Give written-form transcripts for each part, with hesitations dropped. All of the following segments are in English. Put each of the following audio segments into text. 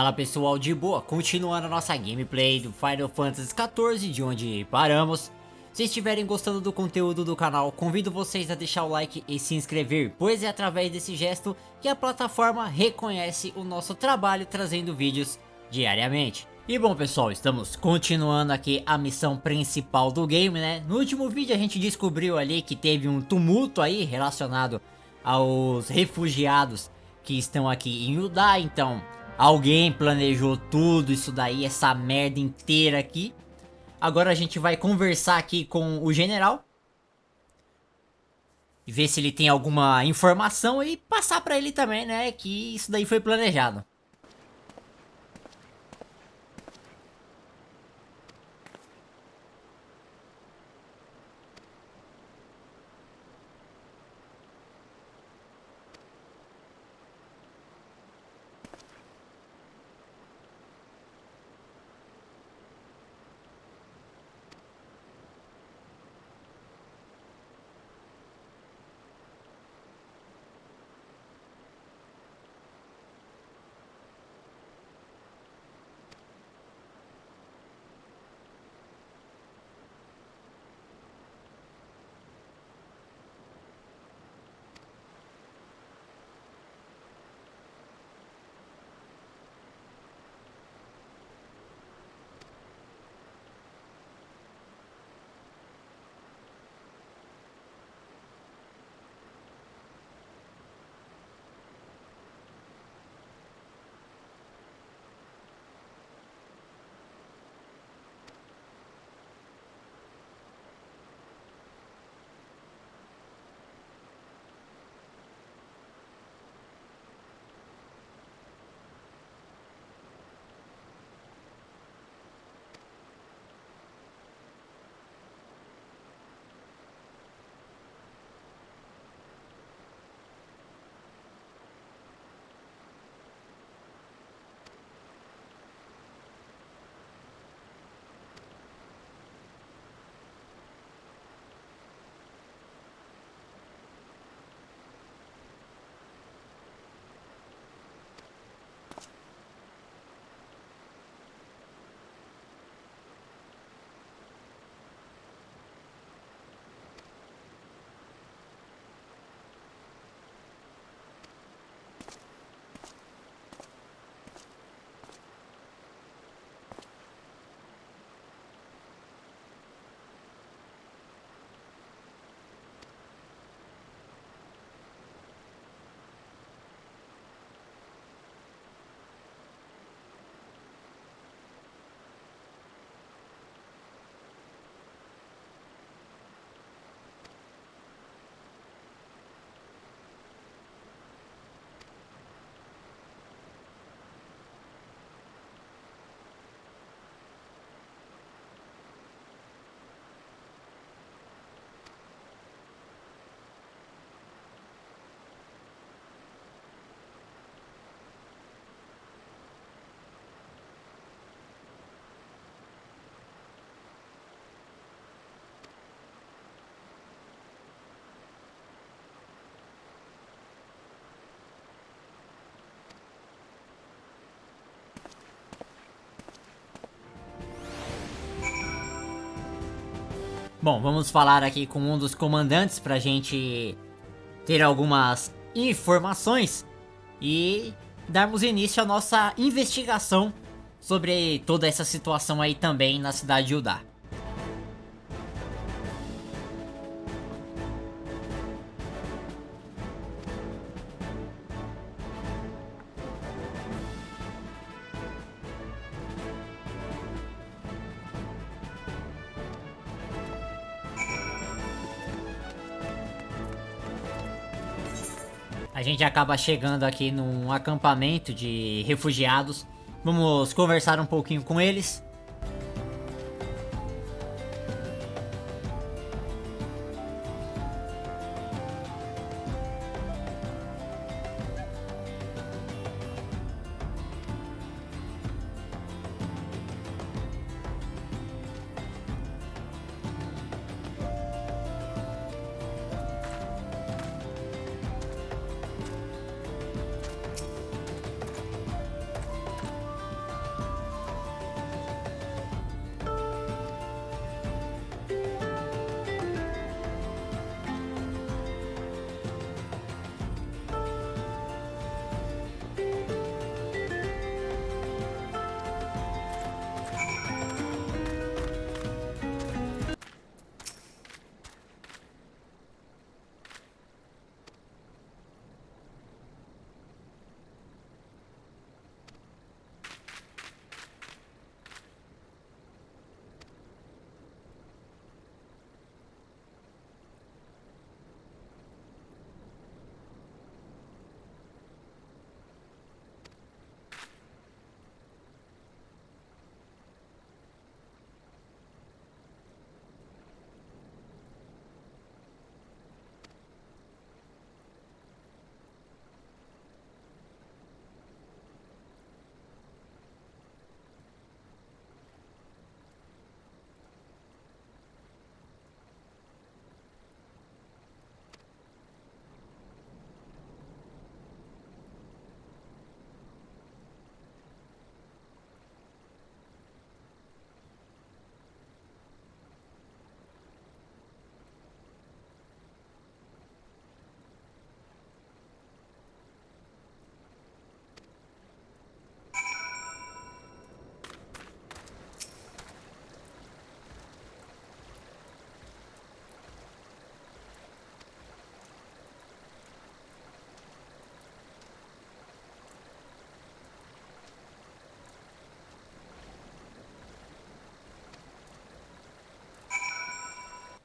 Fala pessoal, de boa, continuando a nossa gameplay do Final Fantasy XIV, de onde paramos. Se estiverem gostando do conteúdo do canal, convido vocês a deixar o like e se inscrever, pois é através desse gesto que a plataforma reconhece o nosso trabalho trazendo vídeos diariamente. E bom pessoal, estamos continuando aqui a missão principal do game, né? No último vídeo a gente descobriu ali que teve um tumulto aí relacionado aos refugiados que estão aqui em Judá, então alguém planejou tudo isso daí, essa merda inteira aqui. Agora a gente vai conversar aqui com o general e ver se ele tem alguma informação e passar pra ele também, né, que isso daí foi planejado. Bom, vamos falar aqui com um dos comandantes pra gente ter algumas informações e darmos início à nossa investigação sobre toda essa situação aí também na cidade de Judá. A gente acaba chegando aqui num acampamento de refugiados. Vamos conversar um pouquinho com eles.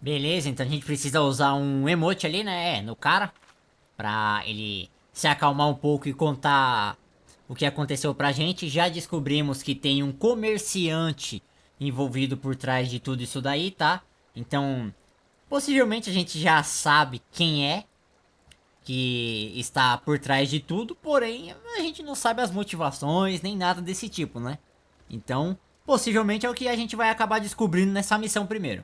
Beleza, então a gente precisa usar um emote ali, né? No cara. Pra ele se acalmar um pouco e contar o que aconteceu pra gente. Já descobrimos que tem um comerciante envolvido por trás de tudo isso daí, tá? Então, possivelmente a gente já sabe quem é que está por trás de tudo, porém a gente não sabe as motivações nem nada desse tipo, né? Então, possivelmente é o que a gente vai acabar descobrindo nessa missão primeiro.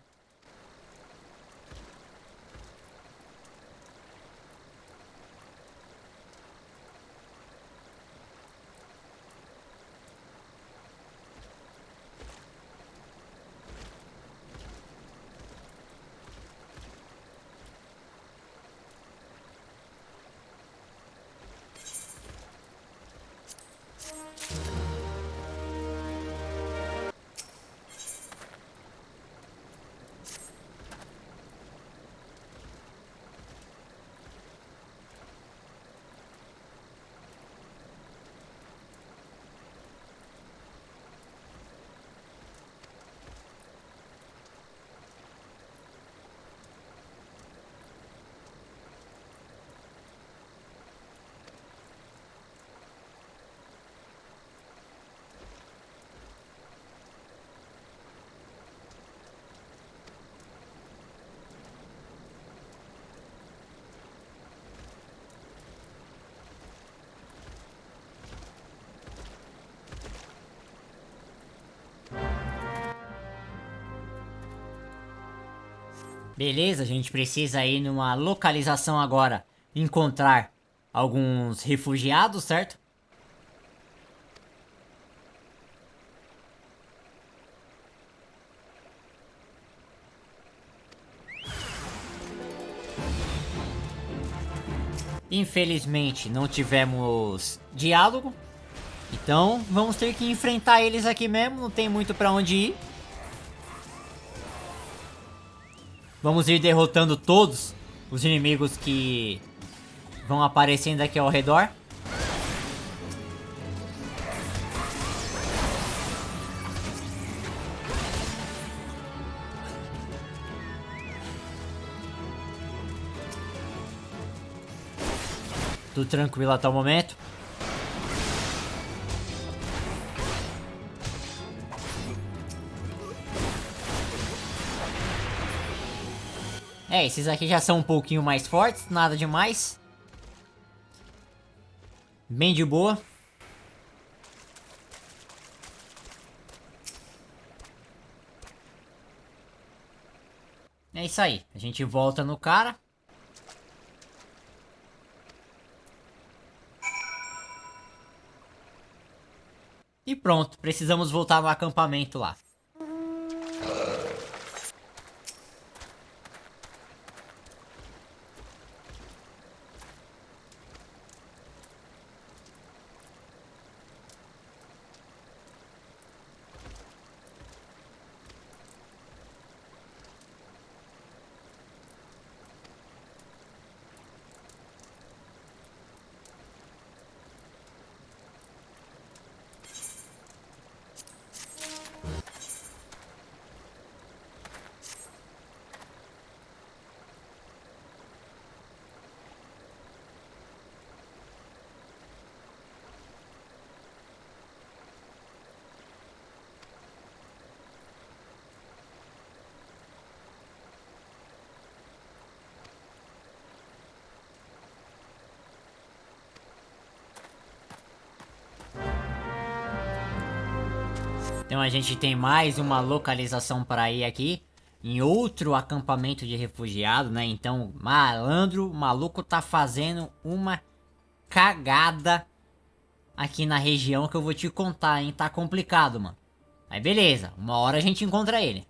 Beleza, a gente precisa ir numa localização agora, encontrar alguns refugiados, certo? Infelizmente não tivemos diálogo, então vamos ter que enfrentar eles aqui mesmo, não tem muito pra onde ir. Vamos ir derrotando todos os inimigos que vão aparecendo aqui ao redor. Tudo tranquilo até o momento. Esses aqui já são um pouquinho mais fortes, nada demais. Bem de boa. É isso aí, a gente volta no cara. E pronto, precisamos voltar no acampamento lá. Então a gente tem mais uma localização para ir aqui. Em outro acampamento de refugiado, né? Então, malandro, o maluco tá fazendo uma cagada aqui na região que eu vou te contar, hein? Tá complicado, mano. Mas beleza, uma hora a gente encontra ele.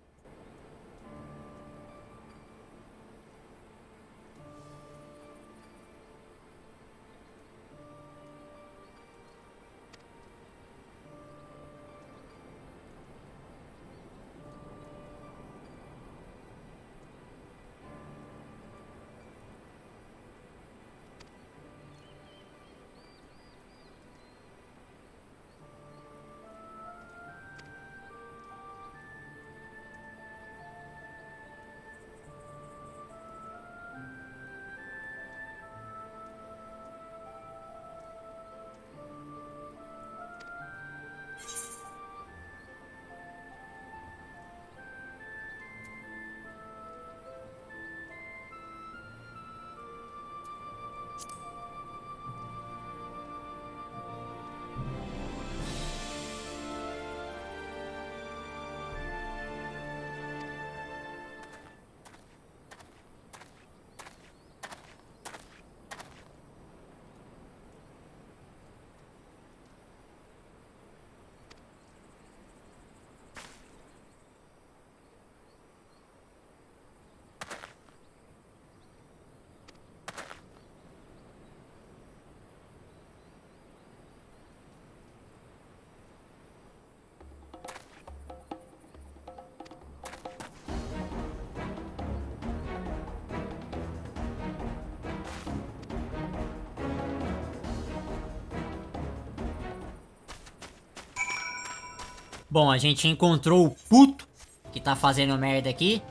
Bom, a gente encontrou o puto que tá fazendo merda aqui.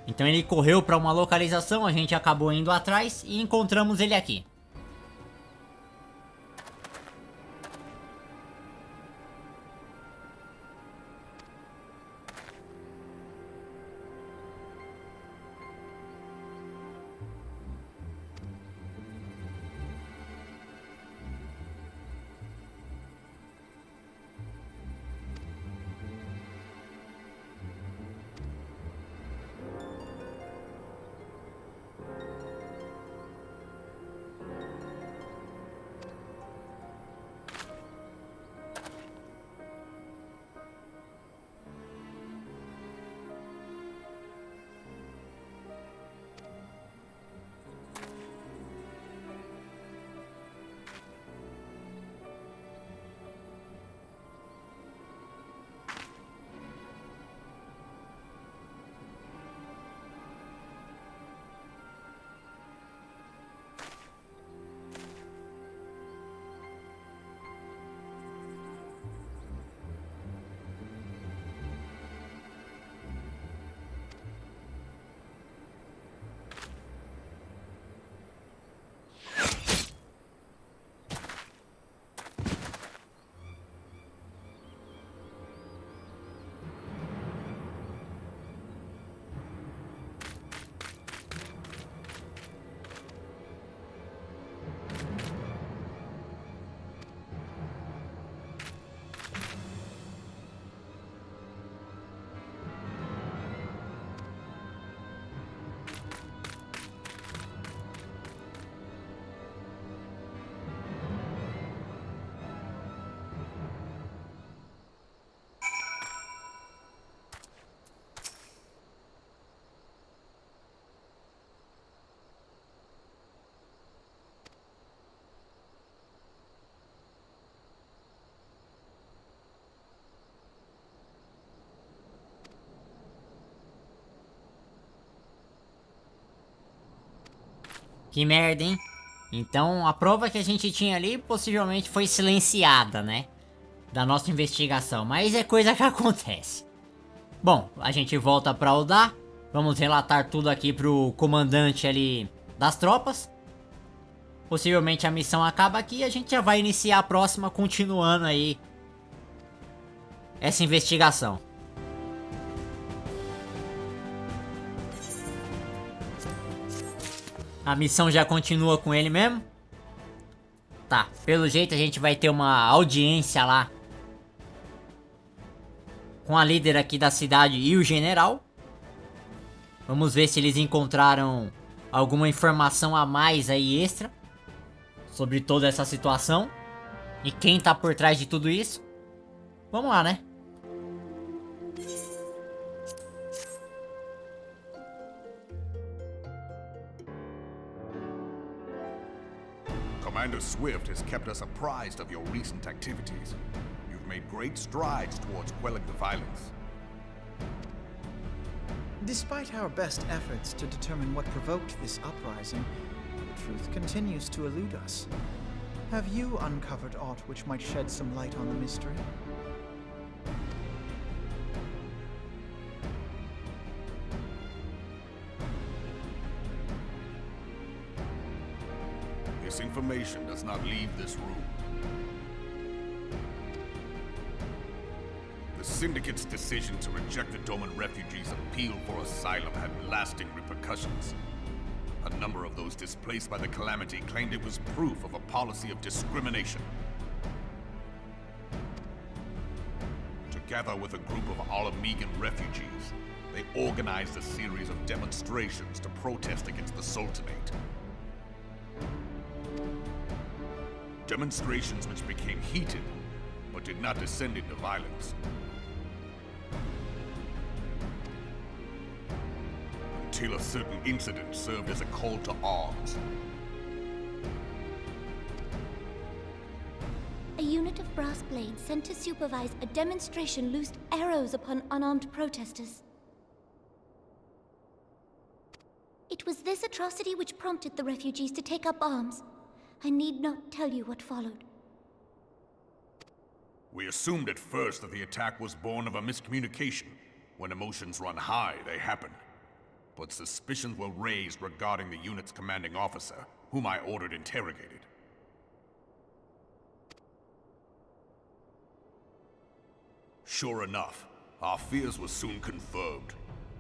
Então ele correu pra uma localização, a gente acabou indo atrás e encontramos ele aqui. Que merda, hein? Então a prova que a gente tinha ali possivelmente foi silenciada, né? Da nossa investigação, mas é coisa que acontece. Bom, a gente volta pra Aldar. Vamos relatar tudo aqui pro comandante ali das tropas. Possivelmente a missão acaba aqui e a gente já vai iniciar a próxima continuando aí essa investigação. A missão já continua com ele mesmo? Tá, pelo jeito a gente vai ter uma audiência lá com a líder aqui da cidade e o general. Vamos ver se eles encontraram alguma informação a mais aí extra sobre toda essa situação e quem tá por trás de tudo isso. Vamos lá, né? Commander Swift has kept us apprised of your recent activities. You've made great strides towards quelling the violence. Despite our best efforts to determine what provoked this uprising, the truth continues to elude us. Have you uncovered aught which might shed some light on the mystery? This information does not leave this room. The Syndicate's decision to reject the Doman refugees' appeal for asylum had lasting repercussions. A number of those displaced by the calamity claimed it was proof of a policy of discrimination. Together with a group of Alamegan refugees, they organized a series of demonstrations to protest against the Sultanate. Demonstrations which became heated, but did not descend into violence. Until a certain incident served as a call to arms. A unit of brass blades sent to supervise a demonstration loosed arrows upon unarmed protesters. It was this atrocity which prompted the refugees to take up arms. I need not tell you what followed. We assumed at first that the attack was born of a miscommunication. When emotions run high, they happen. But suspicions were raised regarding the unit's commanding officer, whom I ordered interrogated. Sure enough, our fears were soon confirmed.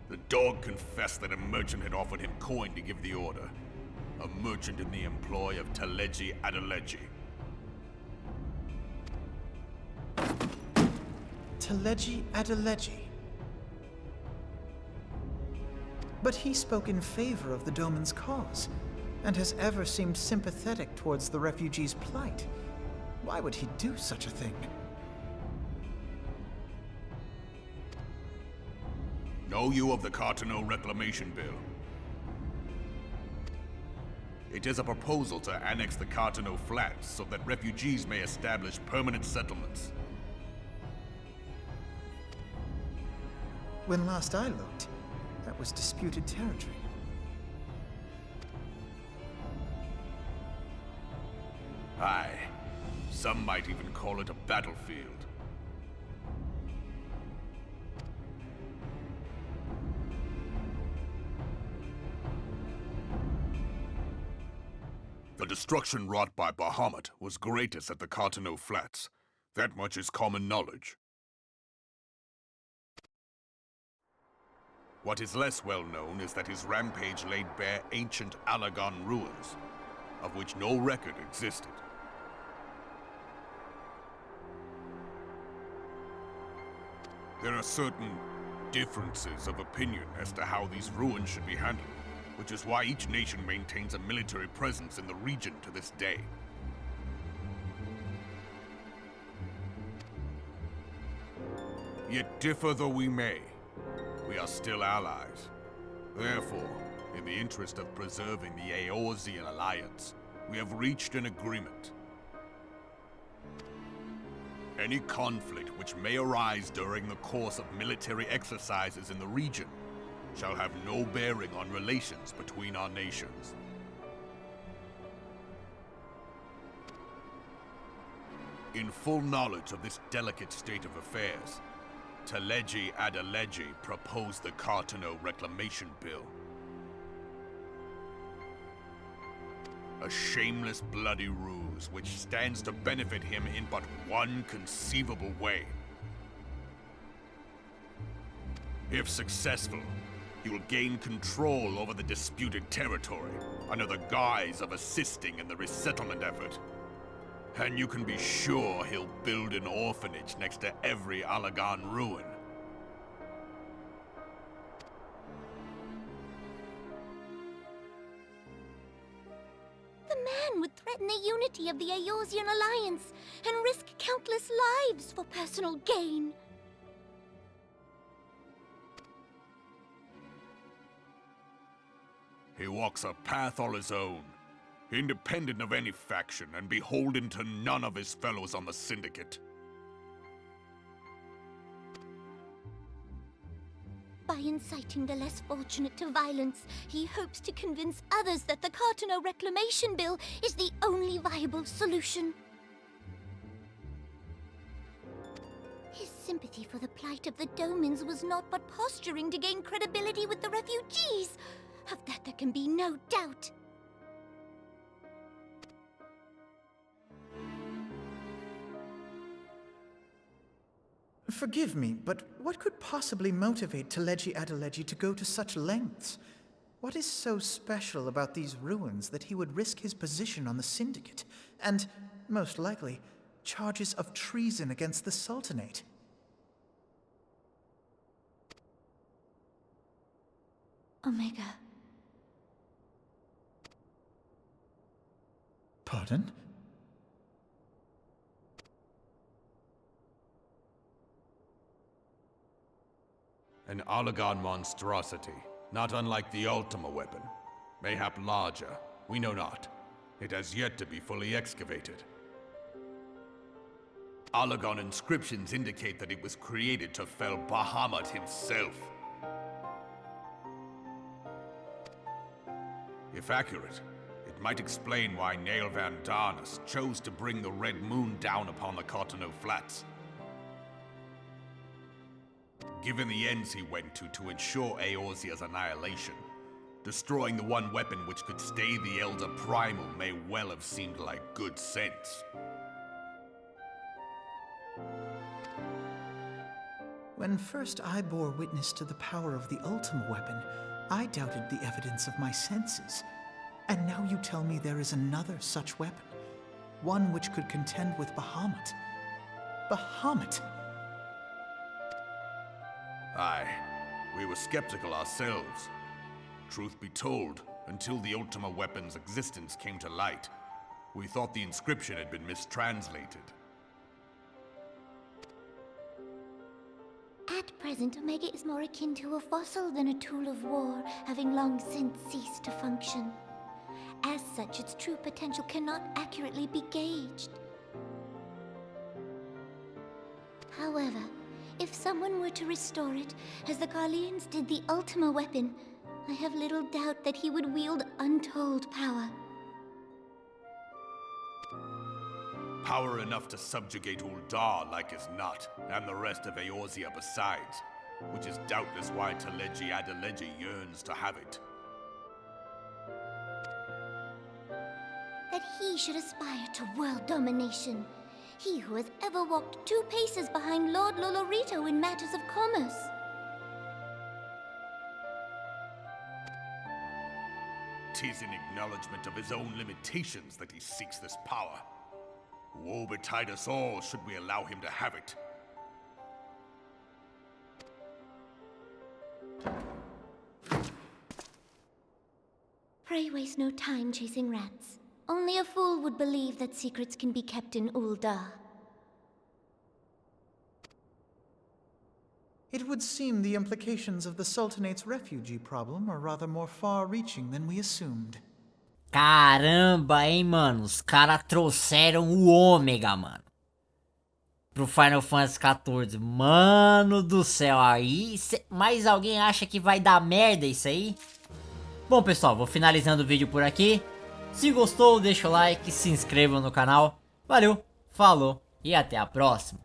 The dog confessed that a merchant had offered him coin to give the order. A merchant in the employ of Teleji Adeleji. Teleji Adeleji. But he spoke in favor of the Doman's cause, and has ever seemed sympathetic towards the refugees' plight. Why would he do such a thing? Know you of the Cartano Reclamation Bill? It is a proposal to annex the Cartano Flats so that refugees may establish permanent settlements. When last I looked, that was disputed territory. Aye. Some might even call it a battlefield. The destruction wrought by Bahamut was greatest at the Cartano Flats. That much is common knowledge. What is less well known is that his rampage laid bare ancient Alagon ruins, of which no record existed. There are certain differences of opinion as to how these ruins should be handled, which is why each nation maintains a military presence in the region to this day. Yet differ though we may, we are still allies. Therefore, in the interest of preserving the Eorzean alliance, we have reached an agreement. Any conflict which may arise during the course of military exercises in the region shall have no bearing on relations between our nations. In full knowledge of this delicate state of affairs, Teleji Adeleji proposed the Cartano Reclamation Bill. A shameless, bloody ruse which stands to benefit him in but one conceivable way. If successful, he will gain control over the disputed territory under the guise of assisting in the resettlement effort. And you can be sure he'll build an orphanage next to every Alagon ruin. The man would threaten the unity of the Eorzean alliance and risk countless lives for personal gain. He walks a path all his own, independent of any faction and beholden to none of his fellows on the Syndicate. By inciting the less fortunate to violence, he hopes to convince others that the Cartano Reclamation Bill is the only viable solution. His sympathy for the plight of the Domans was not but posturing to gain credibility with the refugees. Of that there can be no doubt. Forgive me, but what could possibly motivate Teleji Adeleji to go to such lengths? What is so special about these ruins that he would risk his position on the Syndicate, and, most likely, charges of treason against the Sultanate? Omega. Pardon? An Alagon monstrosity, not unlike the Ultima weapon. Mayhap larger, we know not. It has yet to be fully excavated. Alagon inscriptions indicate that it was created to fell Bahamut himself. If accurate, it might explain why Nail Van Darnus chose to bring the Red Moon down upon the Cartano Flats, Given the ends he went to ensure Eorzea's annihilation, destroying the one weapon which could stay the Elder Primal may well have seemed like good sense. When first I bore witness to the power of the Ultima weapon, I doubted the evidence of my senses. And now you tell me there is another such weapon, one which could contend with Bahamut. Bahamut! Aye, we were skeptical ourselves. Truth be told, until the Ultima weapon's existence came to light, we thought the inscription had been mistranslated. At present, Omega is more akin to a fossil than a tool of war, having long since ceased to function. As such, its true potential cannot accurately be gauged. However, if someone were to restore it, as the Garleans did the Ultima weapon, I have little doubt that he would wield untold power. Power enough to subjugate Uldar like as not, and the rest of Eorzea besides, which is doubtless why Teleji Adeleji yearns to have it. That he should aspire to world domination. He who has ever walked 2 paces behind Lord Lolorito in matters of commerce. Tis in acknowledgement of his own limitations that he seeks this power. Woe betide us all should we allow him to have it. Pray waste no time chasing rats. Only a fool would believe that secrets can be kept in Uldar. It would seem the implications of the Sultanate's refugee problem are rather more far-reaching than we assumed. Caramba, hein, mano. Os caras trouxeram o Ômega, mano. Pro Final Fantasy XIV. Mano do céu, aí... Mais alguém acha que vai dar merda isso aí? Bom, pessoal, vou finalizando o vídeo por aqui. Se gostou, deixa o like, se inscreva no canal. Valeu, falou e até a próxima.